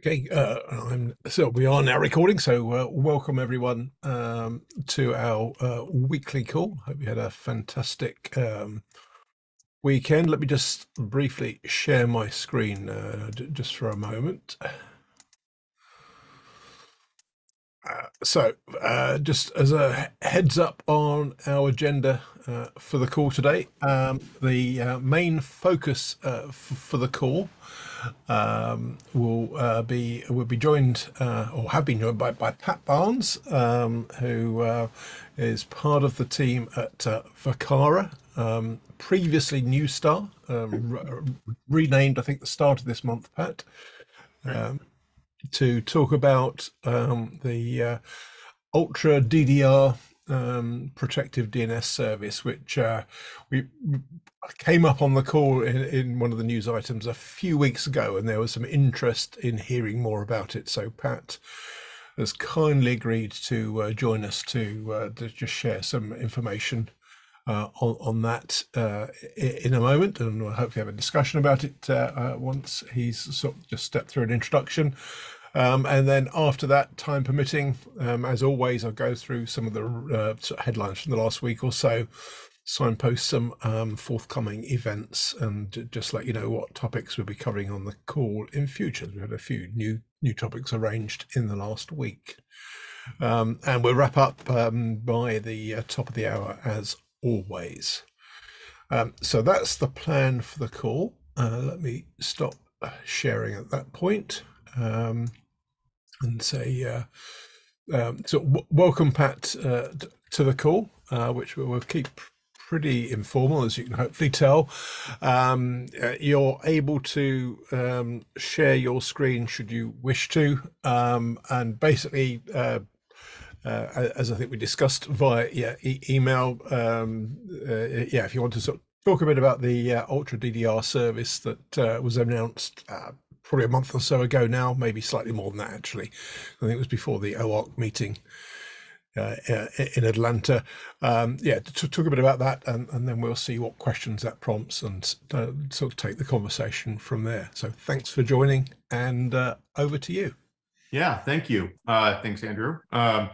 Okay, so we are now recording. So welcome everyone to our weekly call. Hope you had a fantastic weekend. Let me just briefly share my screen just for a moment. Just as a heads up on our agenda for the call today, the main focus for the call will be joined or have been joined by Pat Barnes, who is part of the team at Vercara, previously Neustar, renamed I think the start of this month, Pat, to talk about the UltraDDR protective DNS service, which we came up on the call in one of the news items a few weeks ago, and there was some interest in hearing more about it. So Pat has kindly agreed to join us to just share some information on that in a moment, and we'll hopefully have a discussion about it once he's sort of just stepped through an introduction. And then after that, time permitting, as always, I'll go through some of the sort of headlines from the last week or so, signpost some forthcoming events, and just let you know what topics we'll be covering on the call in future. We had a few new topics arranged in the last week. And we'll wrap up by the top of the hour as always. So that's the plan for the call. Let me stop sharing at that point. And say, welcome, Pat, to the call, which we'll keep pretty informal, as you can hopefully tell. You're able to share your screen should you wish to, and basically, as I think we discussed via email, if you want to sort of talk a bit about the UltraDDR service that was announced probably a month or so ago now, maybe slightly more than that actually. I think it was before the OARC meeting in Atlanta. To talk a bit about that, and then we'll see what questions that prompts, and sort of take the conversation from there. So thanks for joining, and over to you. Yeah, thank you. Thanks, Andrew. I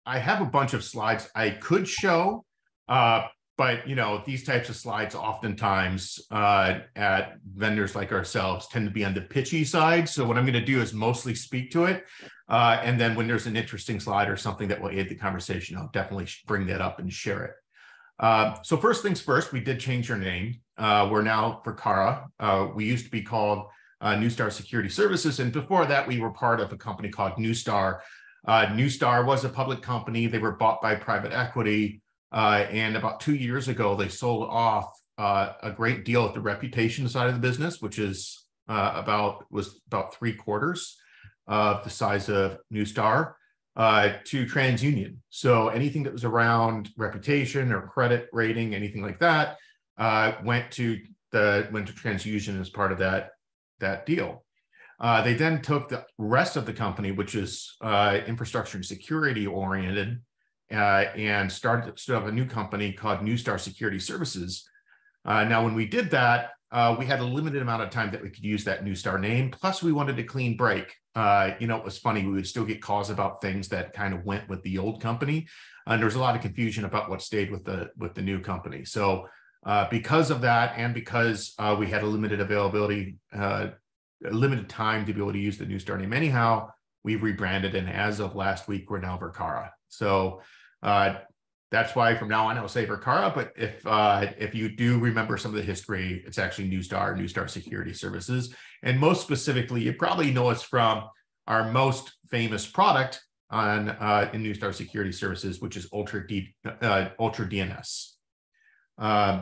have a bunch of slides I could show, but these types of slides oftentimes at vendors like ourselves tend to be on the pitchy side. So what I'm going to do is mostly speak to it. And then when there's an interesting slide or something that will aid the conversation, I'll definitely bring that up and share it. So first things first, we did change our name. We're now Vercara. We used to be called Neustar Security Services. And before that, we were part of a company called Neustar. Neustar was a public company. They were bought by private equity. And about 2 years ago, they sold off a great deal at the reputation side of the business, which is about 3/4 of the size of Neustar, to TransUnion. So anything that was around reputation or credit rating, anything like that, went to TransUnion as part of that deal. They then took the rest of the company, which is infrastructure and security oriented, and stood up a new company called Neustar Security Services. Now, when we did that, we had a limited amount of time that we could use that Neustar name. Plus, we wanted a clean break. It was funny. We would still get calls about things that kind of went with the old company, and there was a lot of confusion about what stayed with the new company. So, because of that, and because we had a limited availability, a limited time to be able to use the Neustar name anyhow, we rebranded, and as of last week, we're now Vercara. So that's why from now on I'll say Vercara. But if you do remember some of the history, it's actually Neustar Security Services, and most specifically, you probably know us from our most famous product in Neustar Security Services, which is UltraDNS.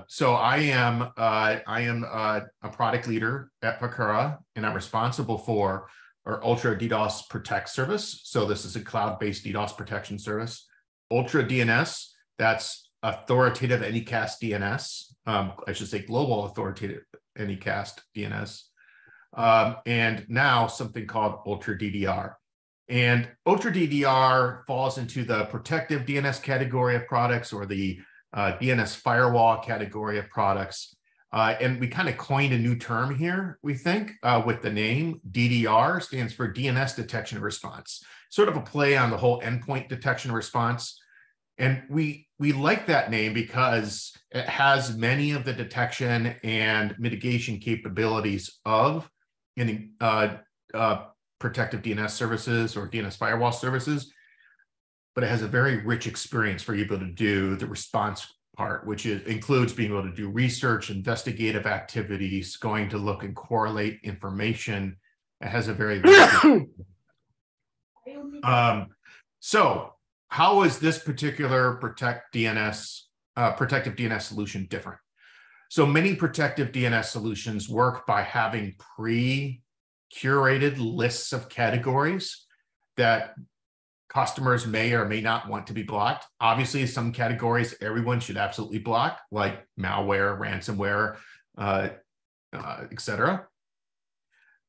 So I am a product leader at Vercara, and I'm responsible for our UltraDDoS Protect service. So this is a cloud-based DDoS protection service. UltraDNS, that's authoritative Anycast DNS. I should say global authoritative Anycast DNS. And now something called UltraDDR. And UltraDDR falls into the protective DNS category of products, or the DNS firewall category of products. And we kind of coined a new term here, we think, with the name. DDR stands for DNS Detection and Response, sort of a play on the whole endpoint detection and response. And we like that name because it has many of the detection and mitigation capabilities of protective DNS services or DNS firewall services, but it has a very rich experience for you able to do the response part, which includes being able to do research, investigative activities, going to look and correlate information. It has a very so how is this particular protective DNS solution different? So many protective DNS solutions work by having pre-curated lists of categories that customers may or may not want to be blocked. Obviously, some categories everyone should absolutely block, like malware, ransomware, etc.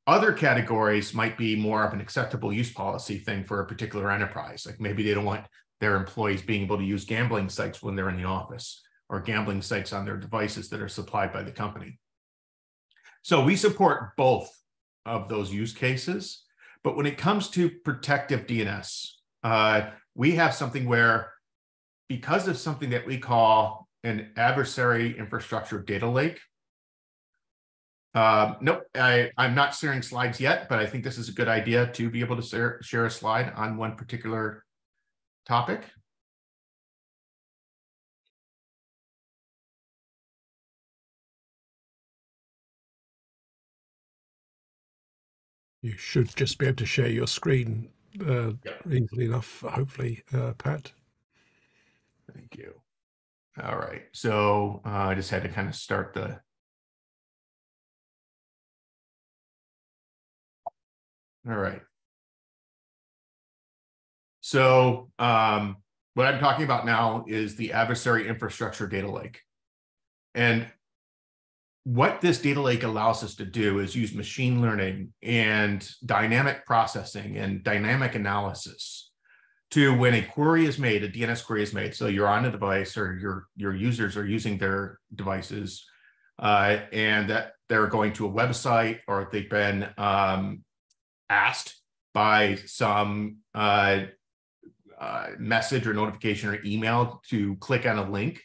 Other categories might be more of an acceptable use policy thing for a particular enterprise. Like maybe they don't want their employees being able to use gambling sites when they're in the office, or gambling sites on their devices that are supplied by the company. So we support both of those use cases. But when it comes to protective DNS, we have something where, because of something that we call an adversary infrastructure data lake. Nope, I'm not sharing slides yet, but I think this is a good idea to be able to share a slide on one particular topic. You should just be able to share your screen easily enough, hopefully, Pat. Thank you. All right, so I just had to kind of start the. All right. So what I'm talking about now is the adversary infrastructure data lake. And what this data lake allows us to do is use machine learning and dynamic processing and dynamic analysis to, when a query is made, a DNS query is made, so you're on a device or your users are using their devices and that they're going to a website, or they've been asked by some message or notification or email to click on a link.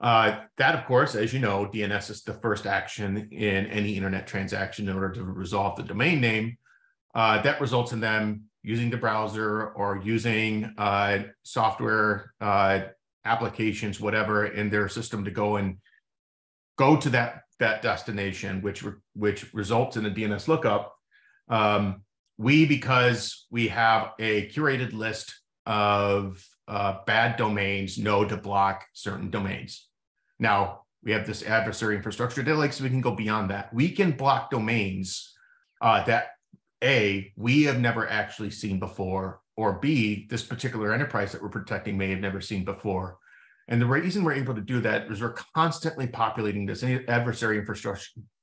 That, of course, as you know, DNS is the first action in any internet transaction in order to resolve the domain name. That results in them using the browser or using software applications, whatever, in their system to go to that destination, which results in a DNS lookup. Because we have a curated list of bad domains, know to block certain domains. Now, we have this adversary infrastructure data lake, so we can go beyond that. We can block domains that A, we have never actually seen before, or B, this particular enterprise that we're protecting may have never seen before. And the reason we're able to do that is we're constantly populating this adversary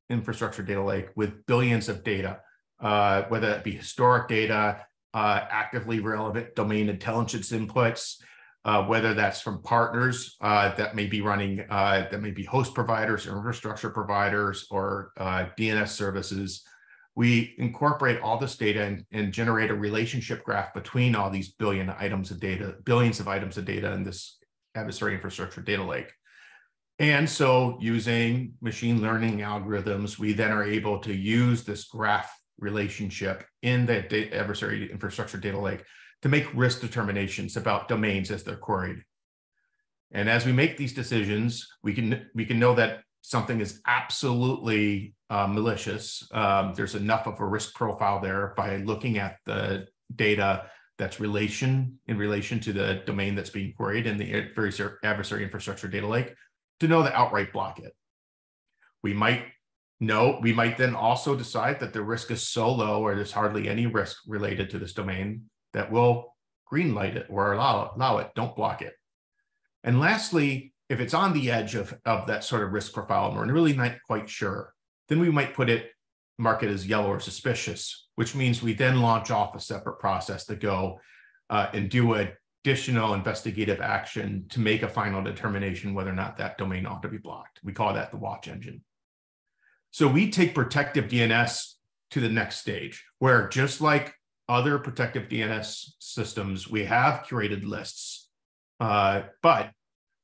infrastructure data lake with billions of data. Whether that be historic data, actively relevant domain intelligence inputs, whether that's from partners that may be running, that may be host providers or infrastructure providers or DNS services. We incorporate all this data and generate a relationship graph between all these billions of items of data in this adversary infrastructure data lake. And so using machine learning algorithms, we then are able to use this graph relationship in the adversary infrastructure data lake to make risk determinations about domains as they're queried. And as we make these decisions, we can know that something is absolutely malicious. There's enough of a risk profile there by looking at the data that's in relation to the domain that's being queried in the adversary infrastructure data lake to know to outright block it. We might then also decide that the risk is so low, or there's hardly any risk related to this domain, that we'll green light it or allow it, don't block it. And lastly, if it's on the edge of that sort of risk profile and we're really not quite sure, then we might mark it as yellow or suspicious, which means we then launch off a separate process to go and do additional investigative action to make a final determination whether or not that domain ought to be blocked. We call that the watch engine. So we take protective DNS to the next stage, where just like other protective DNS systems, we have curated lists, but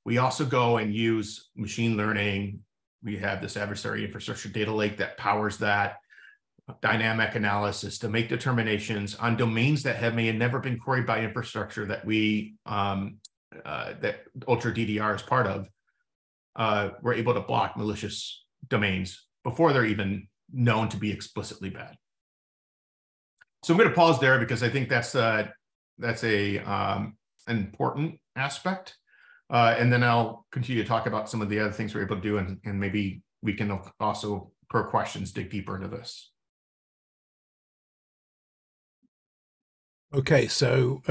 we also go and use machine learning. We have this adversary infrastructure data lake that powers that, dynamic analysis to make determinations on domains that may have never been queried by infrastructure that that UltraDDR is part of. We're able to block malicious domains before they're even known to be explicitly bad. So I'm going to pause there because I think that's an important aspect. And then I'll continue to talk about some of the other things we're able to do, and maybe we can also, per questions, dig deeper into this. Okay, so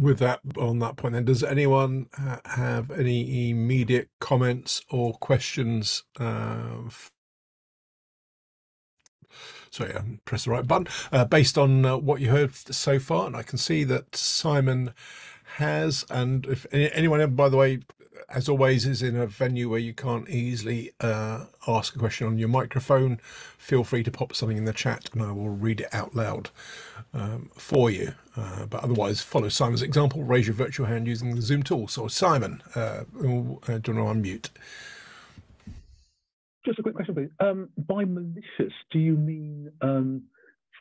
with that, on that point then, does anyone have any immediate comments or questions? Sorry, I pressed the right button. Based on what you heard so far, and I can see that Simon has, and if anyone, by the way, as always, is in a venue where you can't easily ask a question on your microphone, feel free to pop something in the chat and I will read it out loud for you. But otherwise, follow Simon's example, raise your virtual hand using the Zoom tool. So Simon, do you want to unmute? Just a quick question, please. By malicious, do you mean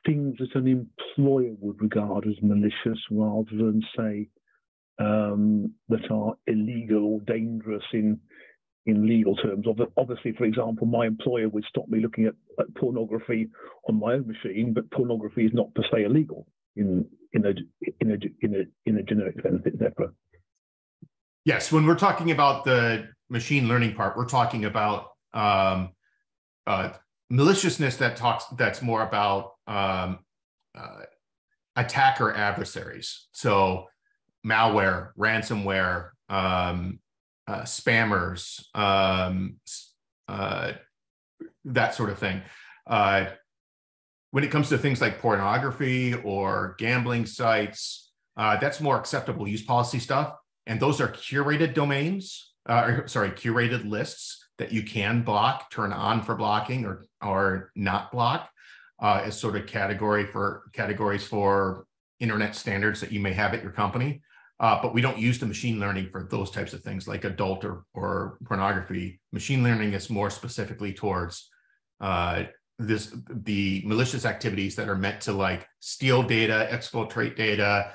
things that an employer would regard as malicious rather than, say, that are illegal or dangerous in legal terms? Obviously, for example, my employer would stop me looking at pornography on my own machine, but pornography is not per se illegal in a generic sense, etc. Yes, when we're talking about the machine learning part, we're talking about maliciousness that's more about attacker adversaries. So malware, ransomware, spammers, that sort of thing. When it comes to things like pornography or gambling sites, that's more acceptable use policy stuff. And those are curated domains, curated lists that you can block, turn on for blocking or not block as sort of categories for internet standards that you may have at your company. But we don't use the machine learning for those types of things like adult or pornography. Machine learning is more specifically towards the malicious activities that are meant to like steal data, exfiltrate data,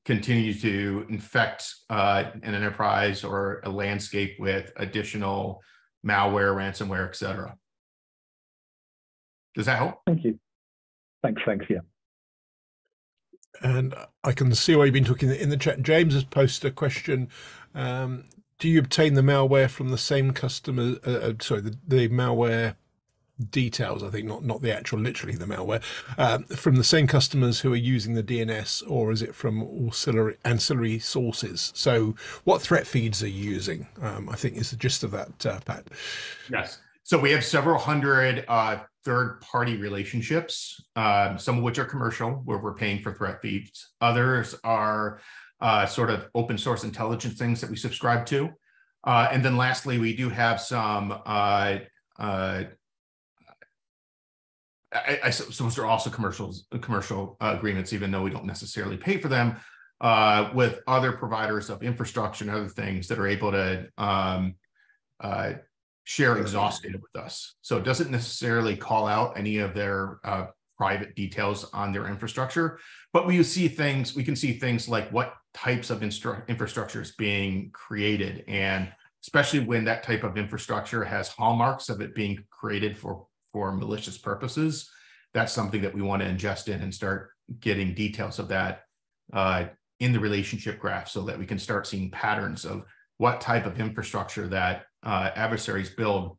continue to infect an enterprise or a landscape with additional malware, ransomware, et cetera. Does that help? Thank you. Thanks, yeah. And I can see why you've been talking in the chat. James has posted a question. Do you obtain the malware from the same customer, the malware details, I think, not the actual, literally the malware, from the same customers who are using the DNS, or is it from ancillary sources? So what threat feeds are you using? I think is the gist of that, Pat. Yes. So we have several hundred third-party relationships, some of which are commercial, where we're paying for threat feeds. Others are sort of open source intelligence things that we subscribe to. And then lastly, we do have some I suppose there are also commercial agreements, even though we don't necessarily pay for them, with other providers of infrastructure and other things that are able to share exhaust data with us. So it doesn't necessarily call out any of their private details on their infrastructure, but we can see things like what types of infrastructure is being created, and especially when that type of infrastructure has hallmarks of it being created for malicious purposes, that's something that we want to ingest in and start getting details of that in the relationship graph, so that we can start seeing patterns of what type of infrastructure that adversaries build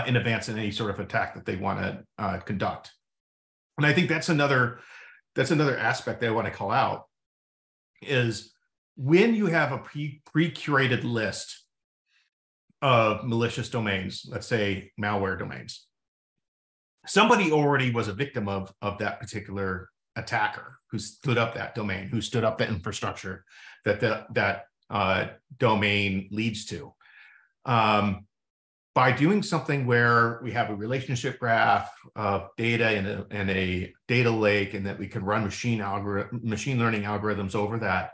in advance in any sort of attack that they want to conduct. And I think that's another aspect that I want to call out, is when you have a pre-curated list of malicious domains, let's say malware domains, somebody already was a victim of that particular attacker who stood up that domain, who stood up the infrastructure that that domain leads to. By doing something where we have a relationship graph of data and a data lake, and that we can run machine learning algorithms over that,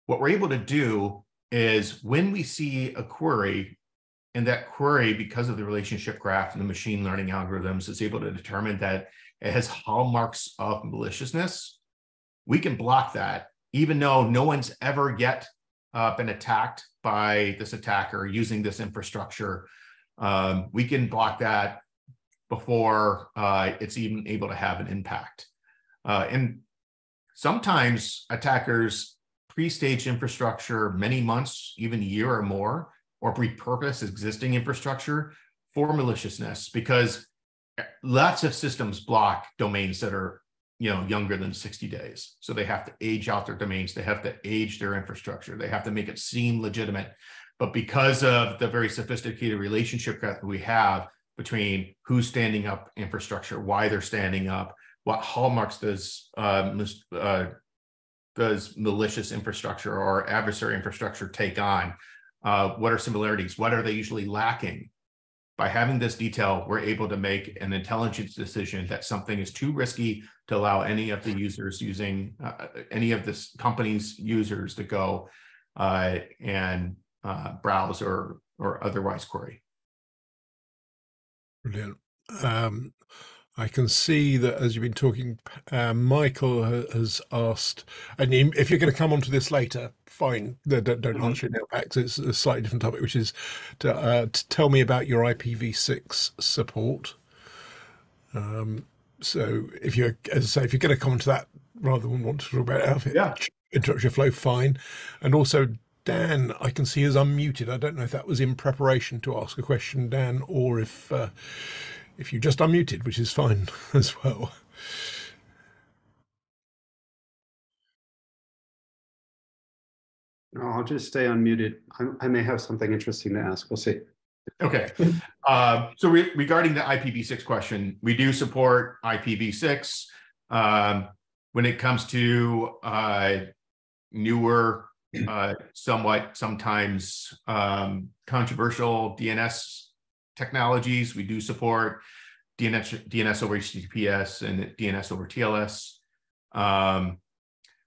what we're able to do is when we see a query, and that query, because of the relationship graph and the machine learning algorithms, is able to determine that it has hallmarks of maliciousness, we can block that, even though no one's ever yet been attacked by this attacker using this infrastructure. We can block that before it's even able to have an impact. And sometimes attackers pre-stage infrastructure many months, even a year or more, or repurpose existing infrastructure for maliciousness, because lots of systems block domains that are younger than 60 days. So they have to age out their domains. They have to age their infrastructure. They have to make it seem legitimate. But because of the very sophisticated relationship that we have between who's standing up infrastructure, why they're standing up, what hallmarks does malicious infrastructure or adversary infrastructure take on, what are similarities, what are they usually lacking? By having this detail, we're able to make an intelligent decision that something is too risky to allow any of the users using any of this company's users to go and browse or otherwise query. Brilliant. I can see that as you've been talking, Michael has asked, and if you're going to come onto this later, fine, don't answer it now, Pax. It's a slightly different topic, which is to tell me about your IPv6 support. So if you're, as I say, if you're going to come onto that rather than want to talk about infrastructure flow, fine. And also, Dan, I can see is unmuted. I don't know if that was in preparation to ask a question, Dan, or if you just unmuted, which is fine as well. No, I'll just stay unmuted. I may have something interesting to ask. We'll see. Okay. So regarding the IPv6 question, we do support IPv6. When it comes to newer, sometimes controversial DNS technologies, we do support DNS over HTTPS and DNS over TLS.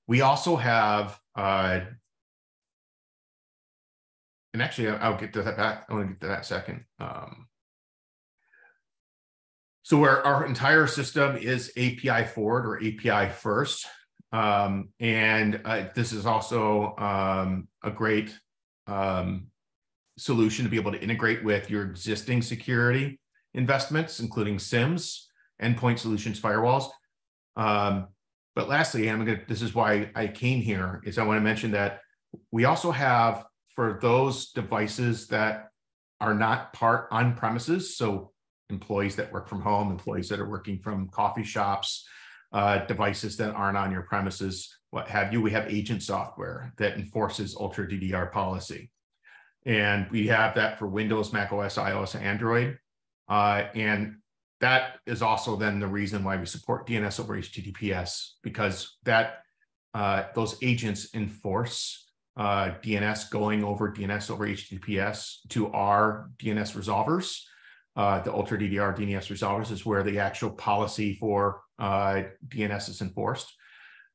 We also have, and actually, I'll get to that back. I want to get to that second. So our entire system is API forward or API first. This is also a great solution to be able to integrate with your existing security investments, including SIMs, endpoint solutions, firewalls. But lastly, this is why I came here, is I want to mention that we also have, for those devices that are not part on premises, so employees that work from home, employees that are working from coffee shops, devices that aren't on your premises, what have you, we have agent software that enforces UltraDDR policy. And we have that for Windows, Mac OS, iOS, Android. And that is also then the reason why we support DNS over HTTPS, because that those agents enforce DNS going over DNS over HTTPS to our DNS resolvers. The UltraDDR DNS resolvers is where the actual policy for DNS is enforced.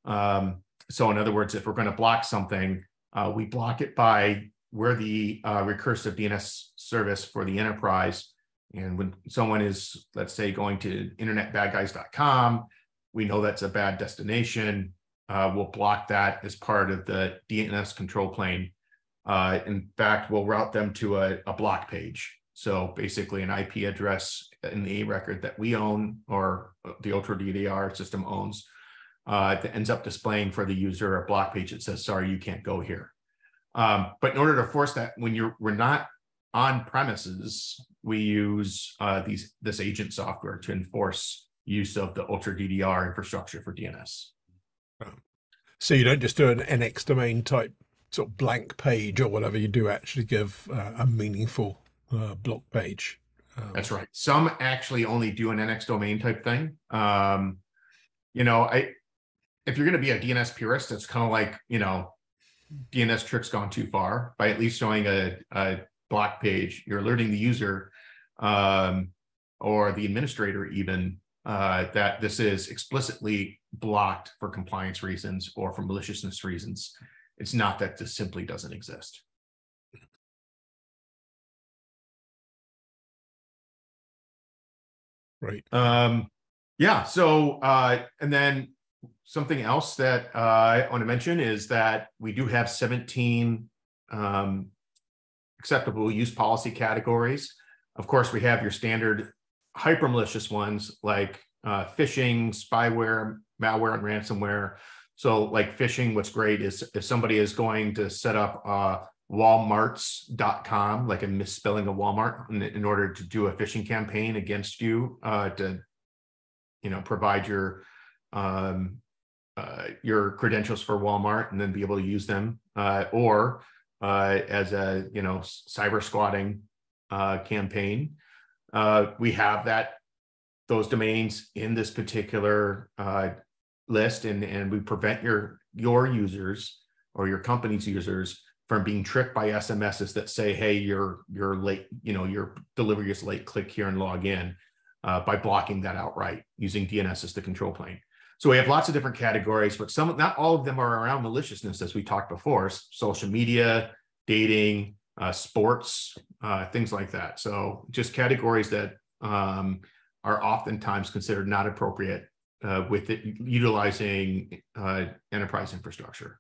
So in other words, if we're going to block something, we block it by where the recursive DNS service for the enterprise. And when someone is, let's say, going to internetbadguys.com, we know that's a bad destination. We'll block that as part of the DNS control plane. In fact, we'll route them to a block page. So basically an IP address in the A record that we own or the UltraDDR system owns that ends up displaying for the user a block page that says, sorry, you can't go here. But in order to force that, when we're not on premises, we use this agent software to enforce use of the UltraDDR infrastructure for DNS. So you don't just do an NX domain type sort of blank page or whatever, you do actually give a meaningful block page. That's right. Some actually only do an NX domain type thing. If you're going to be a DNS purist, it's kind of like, DNS tricks gone too far by at least showing a block page, you're alerting the user or the administrator even that this is explicitly blocked for compliance reasons or for maliciousness reasons. It's not that this simply doesn't exist. Right. Yeah. So, and then something else that I want to mention is that we do have 17 acceptable use policy categories. Of course, we have your standard hyper malicious ones like phishing, spyware, malware, and ransomware. So like phishing, what's great is if somebody is going to set up walmarts.com, like a misspelling of Walmart, in order to do a phishing campaign against you to, provide your credentials for Walmart and then be able to use them, or as a cyber squatting campaign. We have those domains in this particular list, and we prevent your users or your company's users from being tricked by SMSs that say, "Hey, you're late. Your delivery is late. Click here and log in," by blocking that outright using DNS as the control plane. So we have lots of different categories, but not all of them are around maliciousness, as we talked before. Social media, dating, sports, things like that. So just categories that are oftentimes considered not appropriate with it utilizing enterprise infrastructure.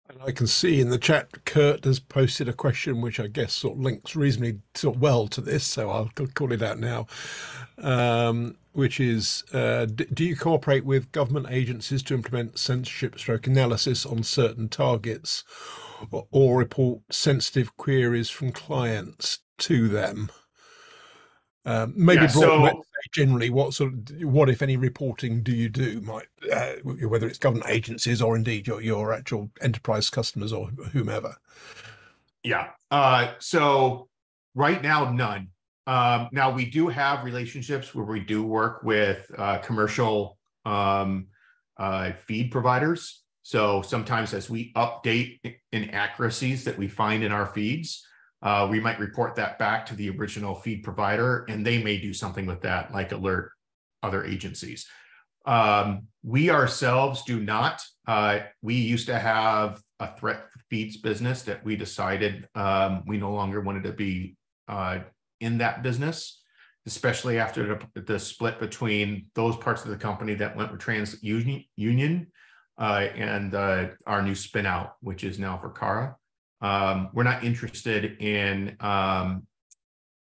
And I can see in the chat, Kurt has posted a question which I guess sort of links reasonably well to this, so I'll call it out now, which is, do you cooperate with government agencies to implement censorship/analysis on certain targets or report sensitive queries from clients to them? Maybe generally, what if any reporting do you do? Whether it's government agencies or indeed your actual enterprise customers or whomever. Yeah. So right now, none. Now we do have relationships where we do work with commercial feed providers. So sometimes as we update inaccuracies that we find in our feeds, we might report that back to the original feed provider, and they may do something with that, like alert other agencies. We ourselves do not. We used to have a threat feeds business that we decided we no longer wanted to be in that business, especially after the split between those parts of the company that went with TransUnion and our new spin out, which is now Vercara. We're not interested in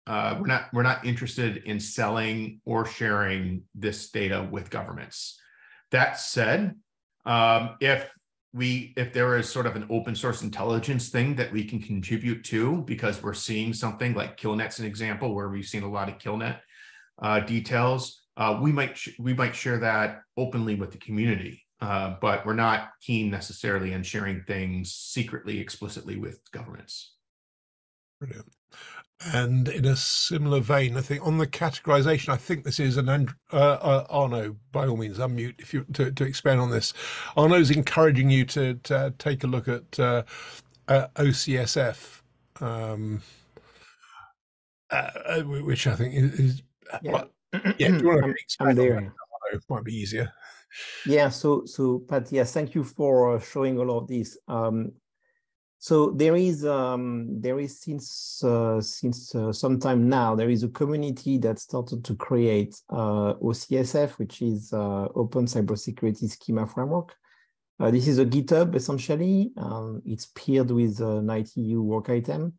we're not interested in selling or sharing this data with governments. That said, if there is sort of an open source intelligence thing that we can contribute to, because we're seeing something like KillNet's an example where we've seen a lot of KillNet details, we might share that openly with the community. But we're not keen necessarily on sharing things secretly, explicitly with governments. Brilliant. And in a similar vein, I think on the categorization, I think this is Arno, by all means, unmute if you to expand on this. Arno's encouraging you to take a look at OCSF, which I think is yeah. Do you want to expand I'm there. on that, Arno? It might be easier. Yeah, so Pat, yes, thank you for showing all of this. So there is since some time now, there is a community that started to create OCSF, which is Open Cybersecurity Schema Framework. This is a GitHub essentially. It's paired with an ITU work item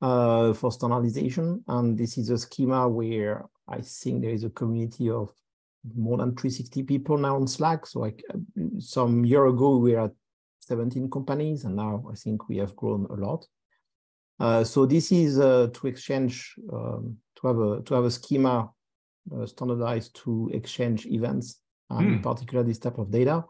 for standardization, and this is a schema where I think there is a community of more than 360 people now on Slack. So like some year ago, we were at 17 companies, and now I think we have grown a lot. So this is to exchange, to have a schema standardized to exchange events, in particular this type of data.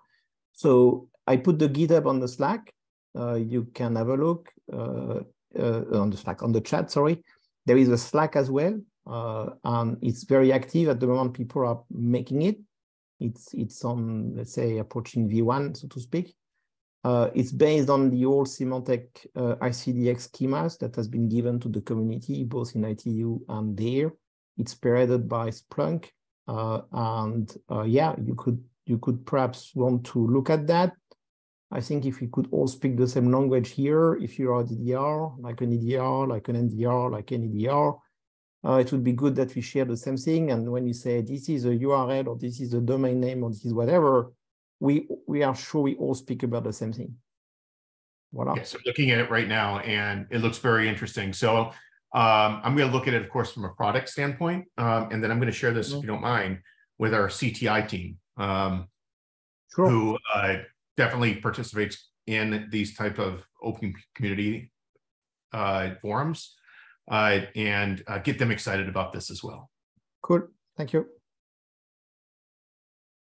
So I put the GitHub on the Slack. You can have a look on the Slack, on the chat, sorry. There is a Slack as well. And it's very active at the moment. People are making it. It's on, let's say, approaching V1, so to speak. It's based on the old Symantec ICDX schemas that has been given to the community, both in ITU and there. It's paraded by Splunk. Yeah, you could perhaps want to look at that. I think if we could all speak the same language here, if you are a DDR, like an EDR, like an NDR, like an EDR, it would be good that we share the same thing. And when you say this is a URL or this is a domain name or this is whatever, we are sure we all speak about the same thing. Voila. Yes, I'm looking at it right now, and it looks very interesting. So I'm going to look at it, of course, from a product standpoint, and then I'm going to share this, if you don't mind, with our CTI team, Sure. who definitely participates in these type of open community forums, and get them excited about this as well. Cool. Thank you.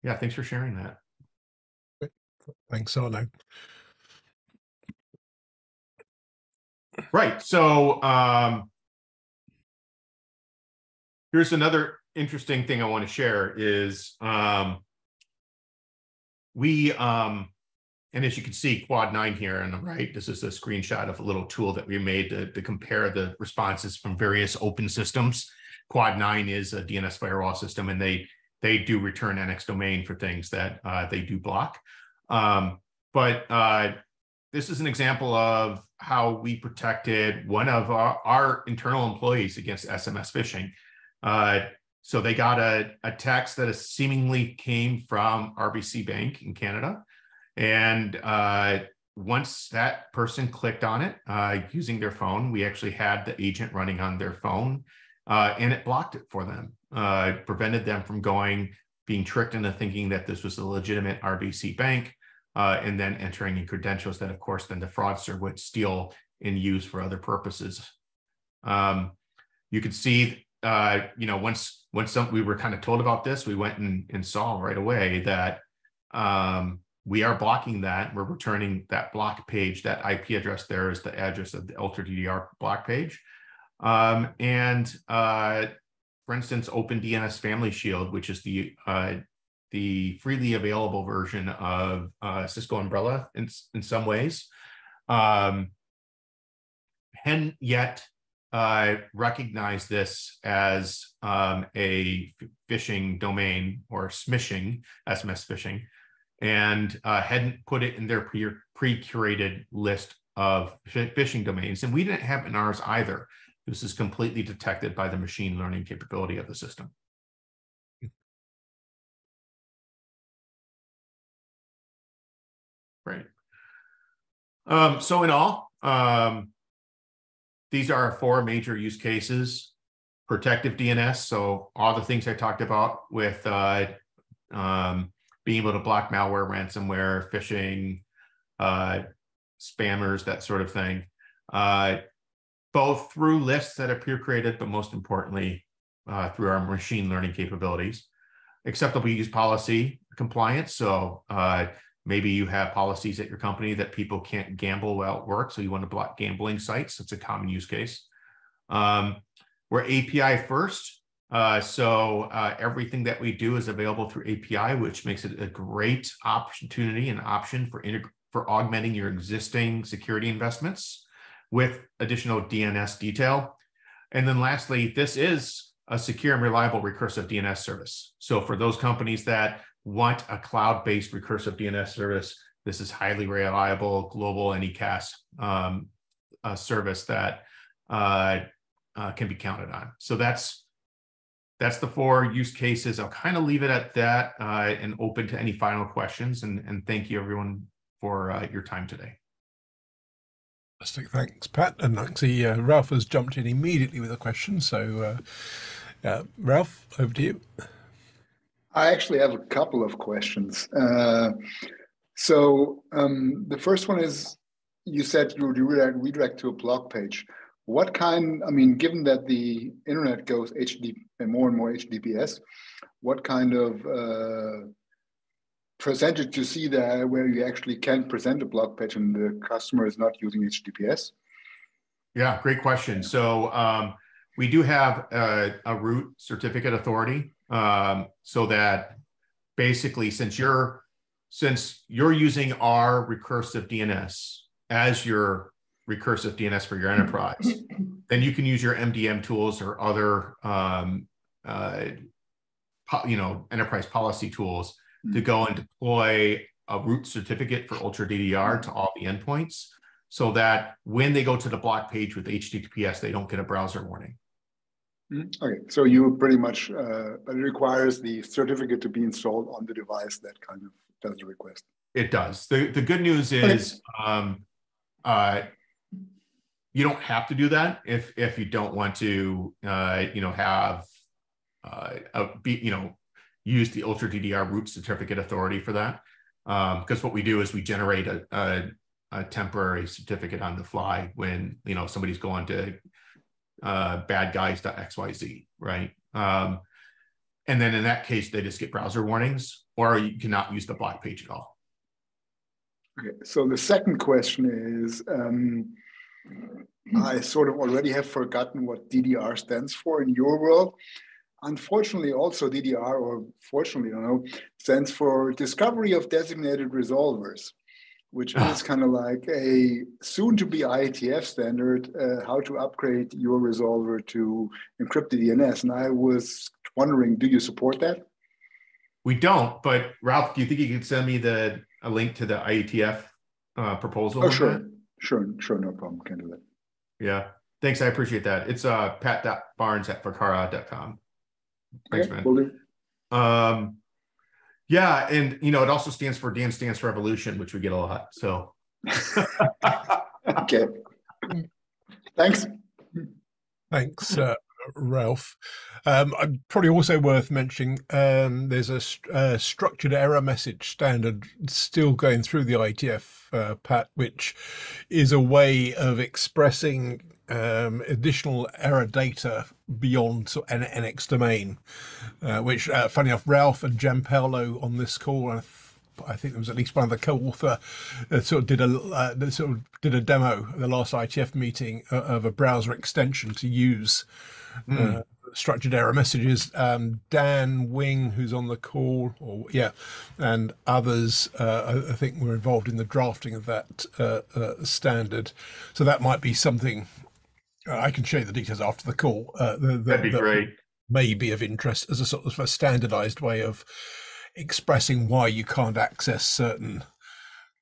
Yeah, thanks for sharing that. Thanks, Arno. Right. So here's another interesting thing I want to share is and as you can see, Quad 9 here on the right, this is a screenshot of a little tool that we made to compare the responses from various open systems. Quad 9 is a DNS firewall system, and they do return NX domain for things that they do block. But this is an example of how we protected one of our internal employees against SMS phishing. So they got a text that seemingly came from RBC Bank in Canada. And once that person clicked on it using their phone, we actually had the agent running on their phone, and it blocked it for them, prevented them from being tricked into thinking that this was a legitimate RBC bank, and then entering in credentials that, of course, then the fraudster would steal and use for other purposes. You could see, once we were kind of told about this, we went and saw right away that we are blocking that. We're returning that block page. That IP address there is the address of the UltraDDR block page. For instance, OpenDNS Family Shield, which is the freely available version of Cisco Umbrella in some ways, hadn't yet recognized this as a phishing domain or smishing, SMS phishing, and hadn't put it in their pre-curated list of phishing domains. And we didn't have it in ours either. This is completely detected by the machine learning capability of the system. Right. So in all, these are our 4 major use cases. Protective DNS, so all the things I talked about with being able to block malware, ransomware, phishing, spammers, that sort of thing, both through lists that are peer-created, but most importantly, through our machine learning capabilities. Acceptable use policy compliance, so maybe you have policies at your company that people can't gamble while at work, so you want to block gambling sites. That's a common use case. We're API first, so everything that we do is available through API, which makes it a great opportunity and option for augmenting your existing security investments with additional DNS detail. And then lastly, this is a secure and reliable recursive DNS service. So for those companies that want a cloud-based recursive DNS service, this is highly reliable, global anycast service that can be counted on. So that's the 4 use cases. I'll kind of leave it at that and open to any final questions. And thank you, everyone, for your time today. Fantastic. Thanks, Pat. And I can see Ralph has jumped in immediately with a question. So, Ralph, over to you. I actually have a couple of questions. The first one is, you said you would redirect to a blog page. What kind, given that the internet goes more and more HTTPS, what kind of percentage you see there where you actually can present a blog page and the customer is not using HTTPS? Yeah, great question. So we do have a root certificate authority, so that basically, since you're since you're using our recursive DNS as your recursive DNS for your enterprise, then you can use your MDM tools or other, enterprise policy tools to go and deploy a root certificate for UltraDDR to all the endpoints, so that when they go to the block page with HTTPS, they don't get a browser warning. Okay, so you pretty much, but it requires the certificate to be installed on the device that kind of does the request. It does. The good news is you don't have to do that if you don't want to, use the UltraDDR root certificate authority for that. Because what we do is we generate a temporary certificate on the fly when somebody's going to badguys.xyz, right? And then in that case, they just get browser warnings, or you cannot use the block page at all. Okay, so the second question is, I sort of already have forgotten what DDR stands for in your world. Unfortunately, also DDR, or fortunately, I don't know, stands for Discovery of Designated Resolvers, which is kind of like a soon-to-be IETF standard, how to upgrade your resolver to encrypted DNS. And I was wondering, do you support that? We don't, but Ralph, do you think you could send me a link to the IETF proposal? Oh, sure, no problem, can do that. Yeah, thanks, I appreciate that. It's pat.barnes@vercara.com. Thanks, man. Will do. Yeah, and it also stands for Dance Dance Revolution, which we get a lot. So okay. Thanks. Thanks, Ralph. Probably also worth mentioning, there's a structured error message standard still going through the IETF, Pat, which is a way of expressing additional error data beyond an NX domain, which, funny enough, Ralph and Gianpaolo on this call, and I think there was at least one of the co-author, did a demo at the last IETF meeting of a browser extension to use structured error messages. Dan Wing, who's on the call, and others, I think were involved in the drafting of that standard. So that might be something. I can show you the details after the call. That'd be great. May be of interest as a sort of a standardized way of expressing why you can't access certain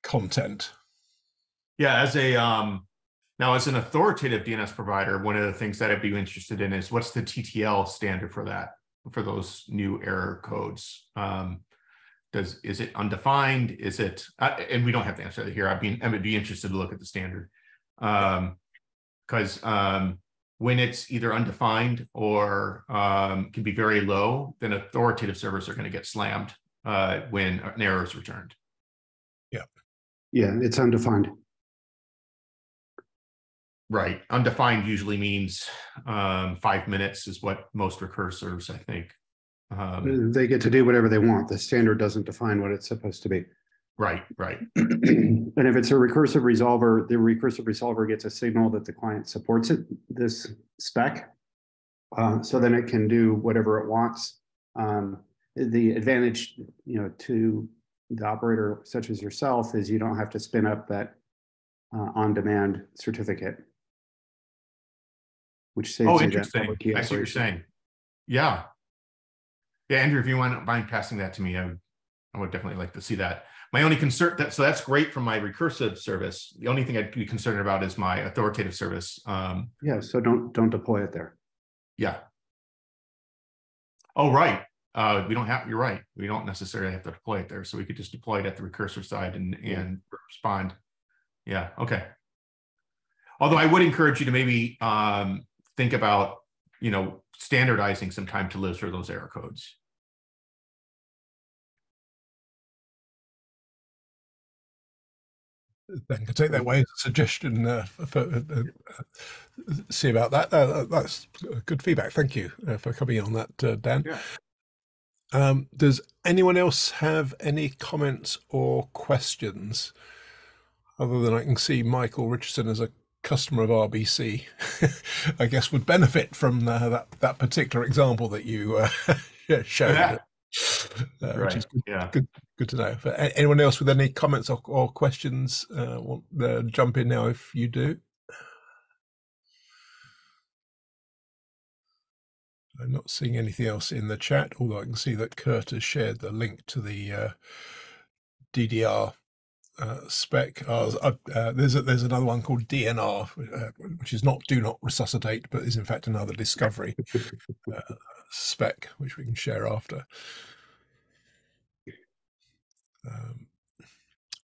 content. Yeah, as an authoritative DNS provider, one of the things that I'd be interested in is what's the TTL standard for that, for those new error codes? Is it undefined? Is it? And we don't have to answer that here. I would be interested to look at the standard. Because when it's either undefined or can be very low, then authoritative servers are going to get slammed when an error is returned. Yeah, it's undefined. Right. Undefined usually means 5 minutes is what most recursors, I think. They get to do whatever they want. The standard doesn't define what it's supposed to be. Right. And if it's a recursive resolver, the recursive resolver gets a signal that the client supports this spec. So then it can do whatever it wants. The advantage, to the operator such as yourself is you don't have to spin up that on-demand certificate, which saves you that interesting. public key I see what you're operation. saying. Yeah, Andrew, if you wouldn't mind passing that to me, I would definitely like to see that. My only concern, so that's great from my recursive service. The only thing I'd be concerned about is my authoritative service. Yeah, so don't deploy it there. Yeah. Oh, right. You're right. We don't necessarily have to deploy it there. So we could just deploy it at the recursor side and respond. Yeah, okay. Although I would encourage you to maybe think about, standardizing some time to live for those error codes. Ben can take that away as a suggestion see about that. That's good feedback. Thank you for coming in on that, Dan. Yeah. Does anyone else have any comments or questions? Other than I can see Michael Richardson as a customer of RBC, I guess would benefit from that particular example that you showed. which is good, Yeah. good to know. But anyone else with any comments or questions, want to jump in now if you do. I'm not seeing anything else in the chat, although I can see that Kurt has shared the link to the DDR spec. There's another one called DNR, which is not do not resuscitate, but is in fact another discovery spec, which we can share after.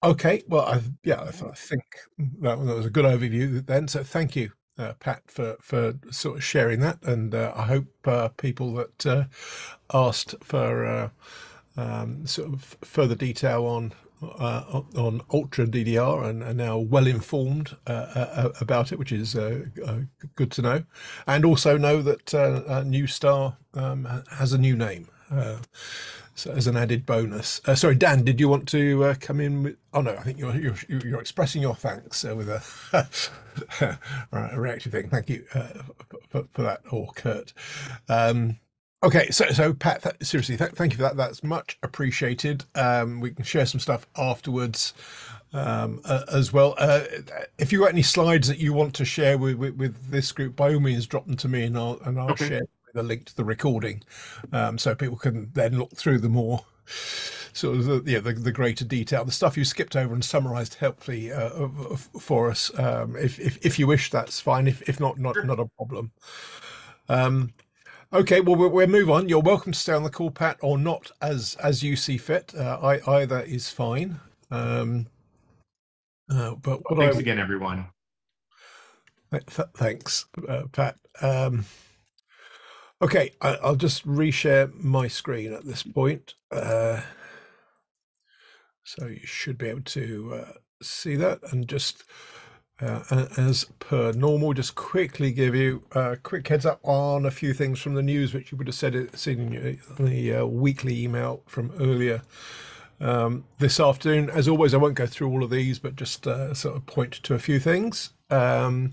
Okay, well, I think that was a good overview then. So thank you, Pat, for sort of sharing that, and I hope people that asked for sort of further detail on UltraDDR and are now well informed about it, which is good to know, and also know that Neustar has a new name. So as an added bonus. Sorry, Dan, did you want to come in with? Oh no, I think you're expressing your thanks with a reactive thing. Thank you for that, or Kurt. Okay, so Pat, seriously, thank you for that. That's much appreciated. We can share some stuff afterwards as well. If you've got any slides that you want to share with this group, by all means, drop them to me, and I'll share the link to the recording, so people can then look through the more sort of the greater detail, the stuff you skipped over and summarized helpfully for us. If you wish, that's fine. If not a problem. Okay, well, we'll move on. You're welcome to stay on the call, Pat, or not, as you see fit. Either is fine. But thanks again, everyone. Thanks, Pat. Okay, I'll just reshare my screen at this point. So you should be able to see that, and just as per normal, just quickly give you a quick heads up on a few things from the news, which you would have seen in the weekly email from earlier this afternoon. As always, I won't go through all of these, but just sort of point to a few things. So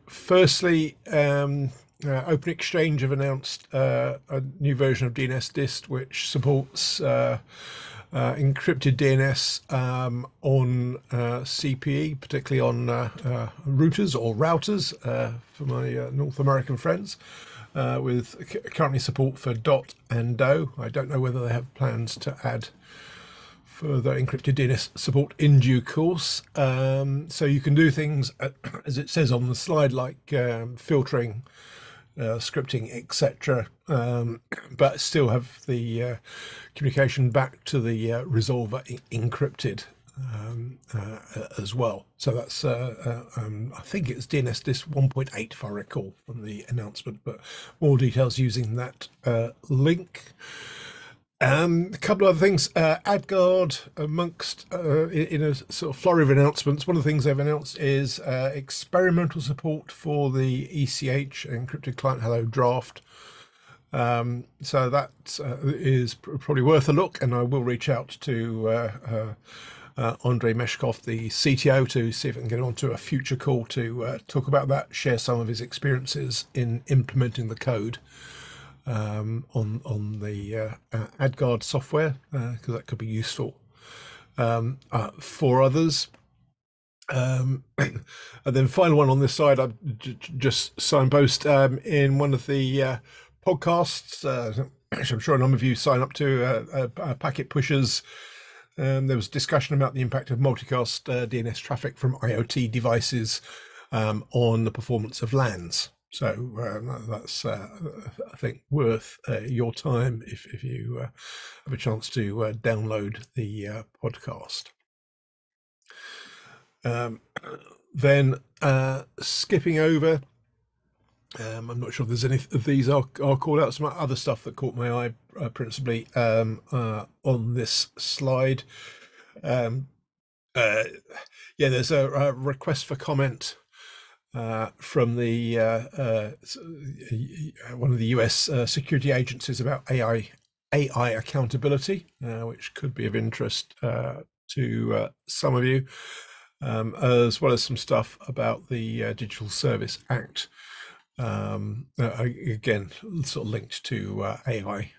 firstly, Open Exchange have announced a new version of DNS Dist, which supports encrypted DNS on CPE, particularly on routers or routers for my North American friends, with currently support for DOT and DO. I don't know whether they have plans to add further encrypted DNS support in due course. So you can do things, as it says on the slide, like filtering, scripting, etc., but still have the communication back to the resolver encrypted as well. So that's I think it's DNS Dist 1.8 if I recall from the announcement, but more details using that link. A couple of other things. AdGuard, amongst in a sort of flurry of announcements, one of the things they've announced is experimental support for the ECH, encrypted client hello draft. So that is probably worth a look, and I will reach out to Andrei Meshkov, the CTO, to see if I can get onto a future call to talk about that, share some of his experiences in implementing the code on the AdGuard software, because that could be useful for others. And then final one on this side, I just signpost in one of the podcasts, which I'm sure a number of you sign up to, Packet Pushers. There was discussion about the impact of multicast DNS traffic from IoT devices on the performance of LANs. So that's, I think, worth your time if you have a chance to download the podcast. Then skipping over, I'm not sure if there's any of these are called out. Some other stuff that caught my eye principally on this slide. There's a request for comment from the one of the US security agencies about AI accountability, which could be of interest to some of you, as well as some stuff about the Digital Service Act, again sort of linked to AI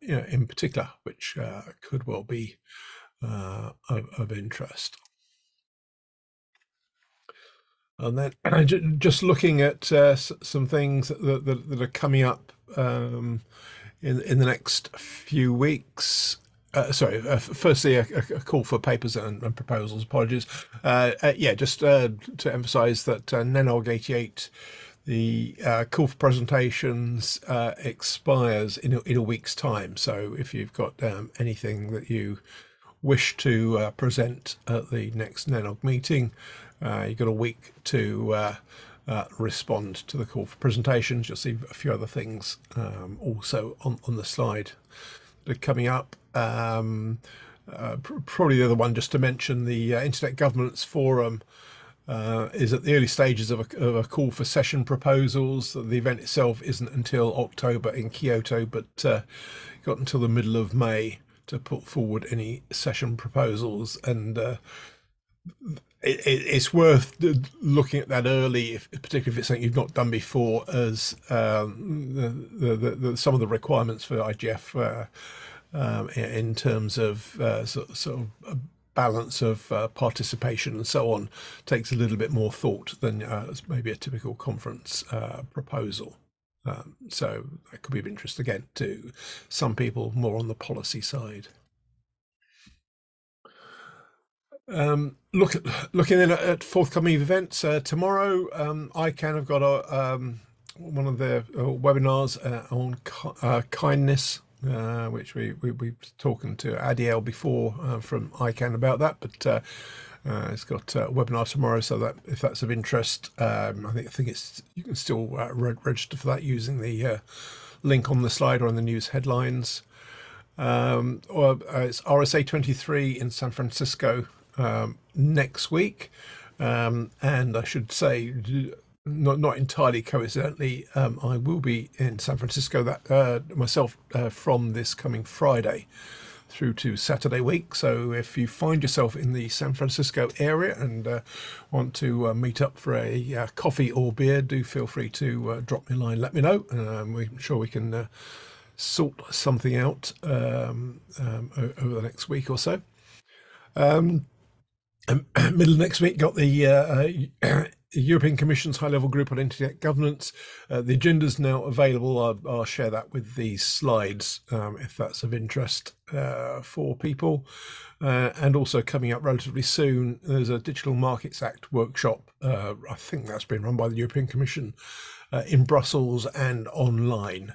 in particular, which could well be of interest. And then just looking at some things that are coming up in the next few weeks. Firstly, a call for papers and proposals. Apologies. Just to emphasise that NENOG 88, the call for presentations expires in a week's time. So if you've got anything that you wish to present at the next NENOG meeting, you've got a week to respond to the call for presentations. You'll see a few other things also on the slide that are coming up. Probably the other one just to mention, the Internet Governance Forum is at the early stages of a call for session proposals. The event itself isn't until October in Kyoto, but got until the middle of May to put forward any session proposals, and it's worth looking at that early, particularly if it's something you've not done before, as some of the requirements for IGF in terms of sort of a balance of participation and so on takes a little bit more thought than maybe a typical conference proposal. So that could be of interest again to some people more on the policy side. Looking in at forthcoming events, tomorrow ICANN have got one of their webinars on kindness, which we've talking to Adiel before from ICANN about that, but it's got a webinar tomorrow, so that if that's of interest, I think it's, you can still register for that using the link on the slide or in the news headlines. Or it's RSA 23 in San Francisco next week, and I should say, not entirely coincidentally, I will be in San Francisco myself from this coming Friday through to Saturday week. So if you find yourself in the San Francisco area and want to meet up for a coffee or beer, do feel free to drop me a line, let me know, and I'm sure we can sort something out over the next week or so. Middle of next week, got the European Commission's high-level group on internet governance. The agenda's now available. I'll share that with these slides if that's of interest for people. And also coming up relatively soon, there's a Digital Markets Act workshop. I think that's been run by the European Commission in Brussels and online,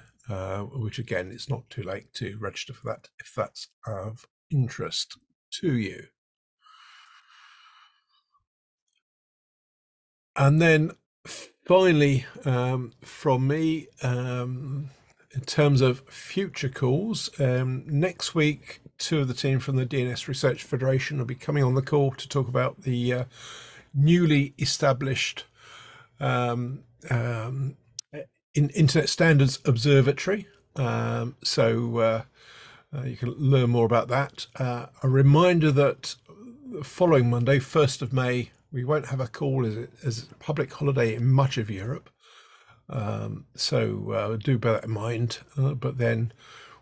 which again, it's not too late to register for that if that's of interest to you. And then finally, from me, in terms of future calls, next week, two of the team from the DNS Research Federation will be coming on the call to talk about the newly established Internet Standards Observatory. So you can learn more about that. A reminder that the following Monday, 1st of May, we won't have a call as a public holiday in much of Europe. So do bear that in mind. But then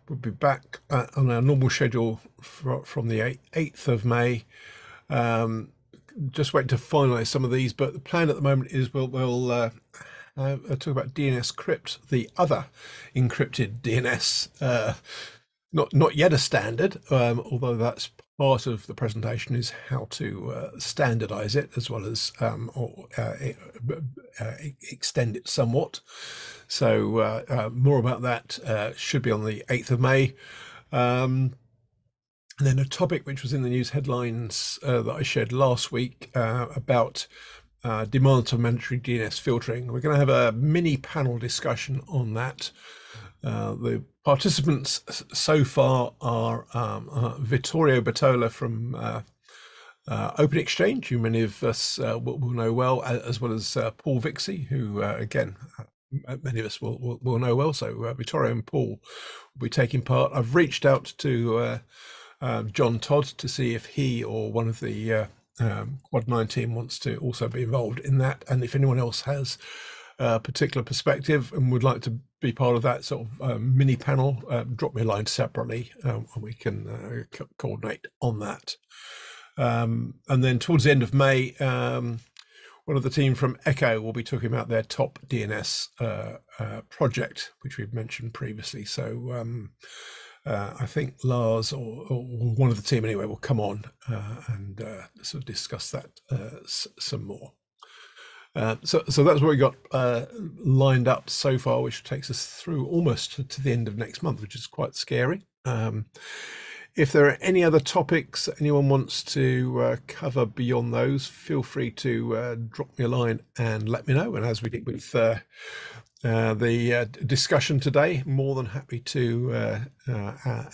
we'll be back on our normal schedule from the 8th of May. Just waiting to finalize some of these, but the plan at the moment is we'll talk about DNS Crypt, the other encrypted DNS, not yet a standard, although that's part of the presentation is how to standardize it as well as extend it somewhat. So more about that should be on the 8th of May. And then a topic which was in the news headlines that I shared last week about demands for mandatory DNS filtering. We're going to have a mini panel discussion on that. The participants so far are Vittorio Bertola from Open Exchange, who many of us will know well, as well as Paul Vixie, who again many of us will know well. So Vittorio and Paul will be taking part. I've reached out to John Todd to see if he or one of the Quad 9 team wants to also be involved in that, and if anyone else has a particular perspective and would like to be part of that sort of mini panel, drop me a line separately, and we can coordinate on that. And then towards the end of May, one of the team from Echo will be talking about their top DNS project, which we've mentioned previously. So I think Lars or one of the team anyway will come on and sort of discuss that some more. So that's what we got lined up so far, which takes us through almost to the end of next month, which is quite scary. If there are any other topics anyone wants to cover beyond those, feel free to drop me a line and let me know. And as we did with the discussion today, more than happy to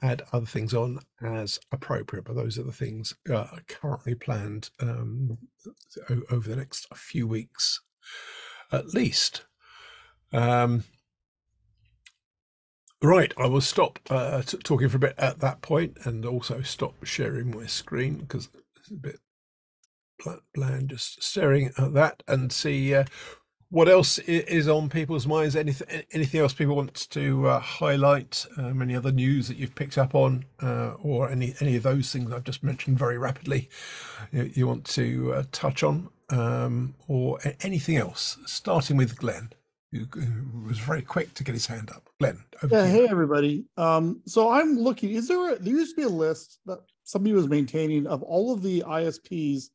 add other things on as appropriate. But those are the things currently planned over the next few weeks, at least. Right, I will stop talking for a bit at that point, and also stop sharing my screen because it's a bit bland just staring at that, and see what else is on people's minds. Anything else people want to highlight? Any other news that you've picked up on, or any of those things I've just mentioned very rapidly you want to touch on, or anything else? Starting with Glenn, who was very quick to get his hand up. Glenn, over to you. Hey everybody. So I'm looking, there used to be a list that somebody was maintaining of all of the ISPs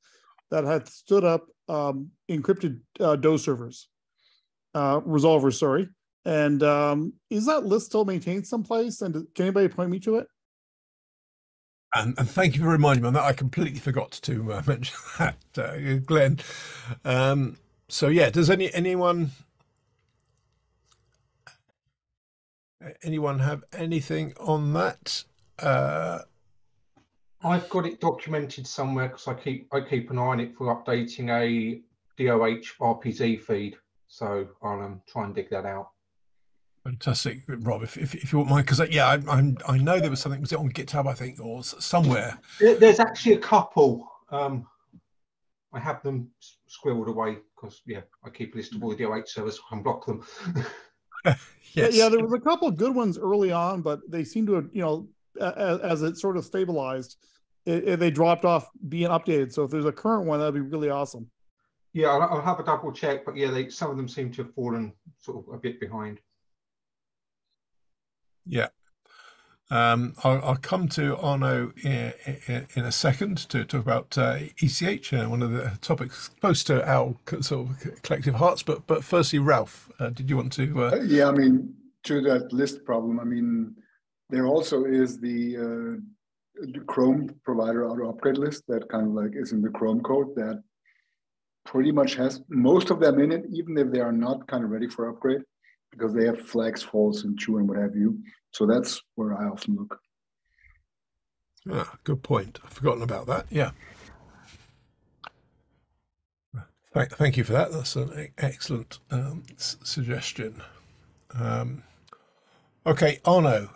that had stood up encrypted DOS servers, resolvers, sorry. And is that list still maintained someplace? And can anybody point me to it? And thank you for reminding me on that. I completely forgot to mention that, Glenn. So yeah, does anyone have anything on that? I've got it documented somewhere because I keep an eye on it for updating a DOH RPZ feed. So I'll try and dig that out. Fantastic, Rob. If you wouldn't mind, because yeah, I know there was something. Was it on GitHub, I think, or somewhere? There's actually a couple. I have them squirreled away because yeah, I keep a list of all the DOH servers. So I can block them. Yes. Yeah, there was a couple of good ones early on, but they seem to have, as it sort of stabilized, they dropped off being updated. So if there's a current one, that'd be really awesome. Yeah, I'll have a double check, but yeah, some of them seem to have fallen sort of a bit behind. Yeah. I'll come to Arno in a second to talk about ECH, one of the topics close to our sort of collective hearts. But firstly, Ralph, did you want to? Yeah, I mean, to that list problem, I mean, there also is the Chrome provider auto upgrade list that kind of like is in the Chrome code that pretty much has most of them in it, even if they are not kind of ready for upgrade, because they have flags, false, and true, and what have you. So that's where I often look. Ah, good point. I've forgotten about that. Yeah. Thank you for that. That's an excellent suggestion. Okay, Arno.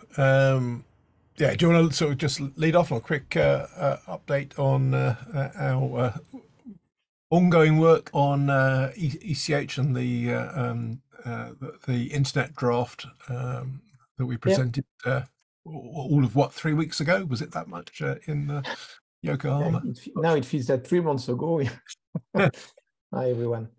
Yeah, do you want to sort of just lead off on a quick update on our ongoing work on ECH and the internet draft that we presented all of what, 3 weeks ago? Was it that much in Yokohama? Now it feels that 3 months ago. Hi everyone.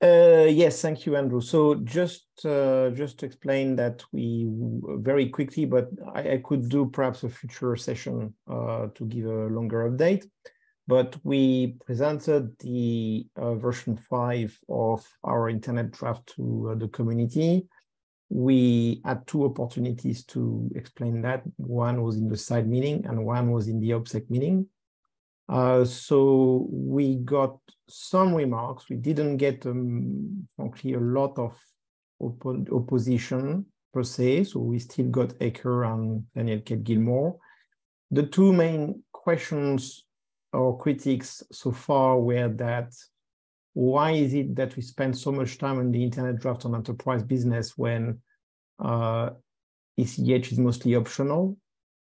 Yes, thank you, Andrew. So just to explain that we very quickly, but I could do perhaps a future session to give a longer update. But we presented the version 5 of our internet draft to the community. We had 2 opportunities to explain that. One was in the side meeting and one was in the OPSEC meeting. So we got some remarks. We didn't get, frankly, a lot of opposition per se. So we still got Aker and Daniel Kate Gilmore. The 2 main questions or critics so far were that why is it that we spend so much time on the internet draft on enterprise business when ECH is mostly optional?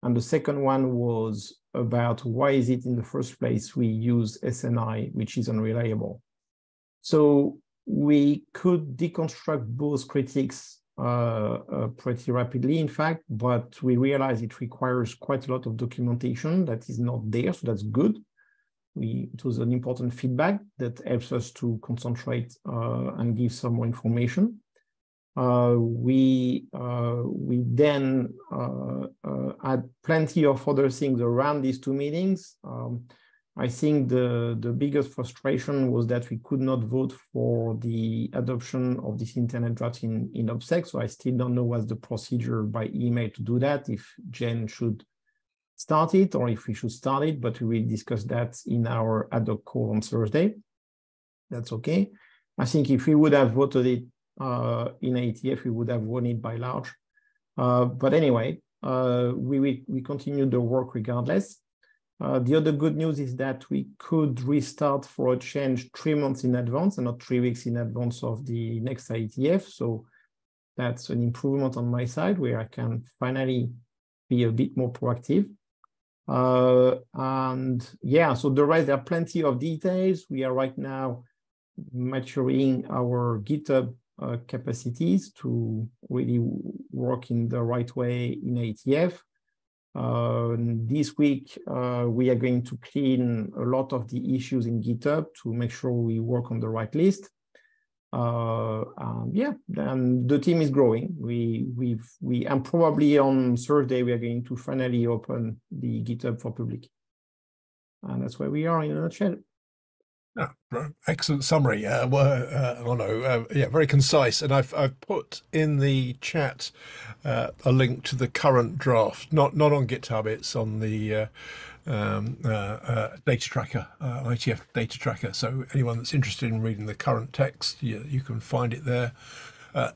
And the second one was about why is it in the first place we use SNI, which is unreliable. So we could deconstruct both critiques pretty rapidly, in fact, but we realize it requires quite a lot of documentation that is not there, so that's good. It was an important feedback that helps us to concentrate and give some more information. We then had plenty of other things around these two meetings. I think the biggest frustration was that we could not vote for the adoption of this internet draft in OPSEC. So I still don't know what's the procedure by email to do that, if Jen should start it or if we should start it, but we will discuss that in our ad hoc call on Thursday. That's okay. I think if we would have voted it in AETF, we would have won it by large. But anyway, we continue the work regardless. The other good news is that we could restart for a change 3 months in advance and not 3 weeks in advance of the next IETF. So that's an improvement on my side where I can finally be a bit more proactive. And yeah, so the rest, there are plenty of details. We are right now maturing our GitHub capacities to really work in the right way in AETF. This week, we are going to clean a lot of the issues in GitHub to make sure we work on the right list. Yeah, and the team is growing. And probably on Thursday, we are going to finally open the GitHub for public. And that's where we are in a nutshell. Oh, excellent summary. Yeah, very concise. And I've put in the chat a link to the current draft, not on GitHub. It's on the data tracker, ITF data tracker. So anyone that's interested in reading the current text, you can find it there.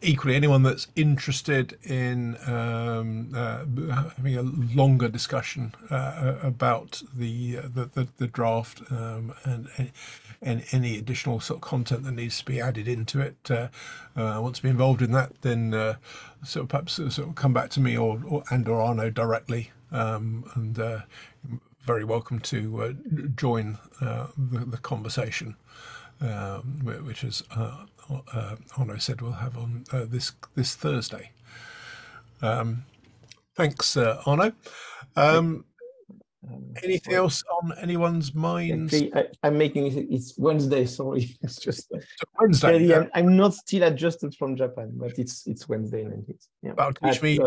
Equally, anyone that's interested in having a longer discussion about the draft and any additional sort of content that needs to be added into it, want to be involved in that, then perhaps sort of come back to me or Arno directly, and very welcome to join the conversation, which is Arno said we'll have on this Thursday. Thanks, Arno. Anything else on anyone's minds? Actually, I'm making it's Wednesday. Sorry, it's just Wednesday. Yeah. I'm not still adjusted from Japan, but it's Wednesday and it's teach me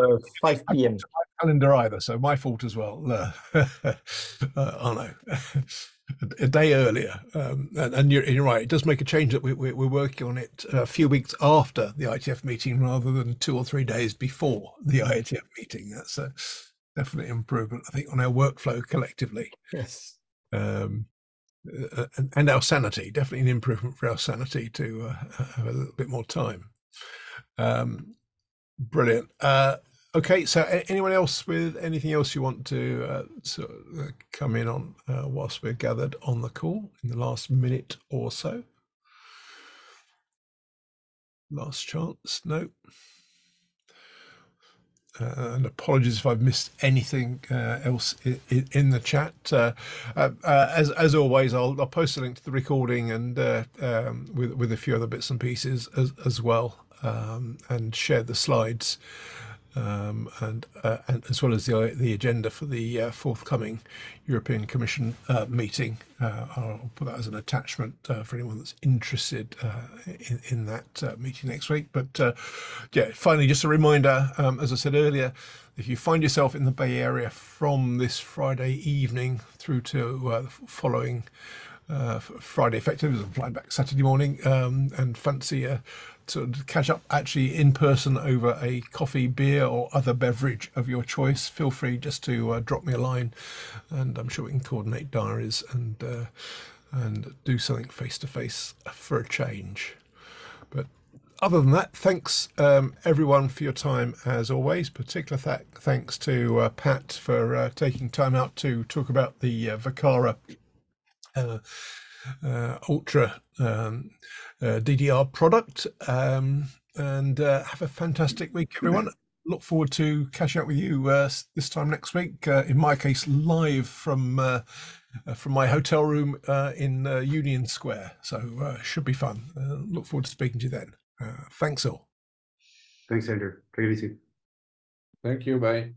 5 p.m. calendar either, so my fault as well. Arno. A day earlier, and you're right. It does make a change that we're working on it a few weeks after the ITF meeting rather than 2 or 3 days before the ITF meeting. That's definitely an improvement, I think, on our workflow collectively. Yes. And our sanity, definitely an improvement for our sanity to have a little bit more time. Brilliant. Okay, so anyone else with anything else you want to come in on whilst we're gathered on the call in the last minute or so? Last chance, no. And apologies if I've missed anything else in the chat. As always, I'll post a link to the recording and with a few other bits and pieces as well, and share the slides. And as well as the agenda for the forthcoming European Commission meeting. I'll put that as an attachment for anyone that's interested in that meeting next week. But yeah, finally, just a reminder, as I said earlier, if you find yourself in the Bay Area from this Friday evening through to the following Friday effective, I'm flying back Saturday morning, and fancy to catch up actually in person over a coffee, beer or other beverage of your choice, feel free just to drop me a line, and I'm sure we can coordinate diaries and do something face to face for a change. But other than that, thanks everyone for your time as always. Particular thanks to Pat for taking time out to talk about the Vercara Ultra DDR product, and have a fantastic week, everyone. Look forward to catching up with you this time next week, in my case live from my hotel room in Union Square, so should be fun. Look forward to speaking to you then. Thanks all. Thanks, Andrew. Take it easy. Thank you. Bye.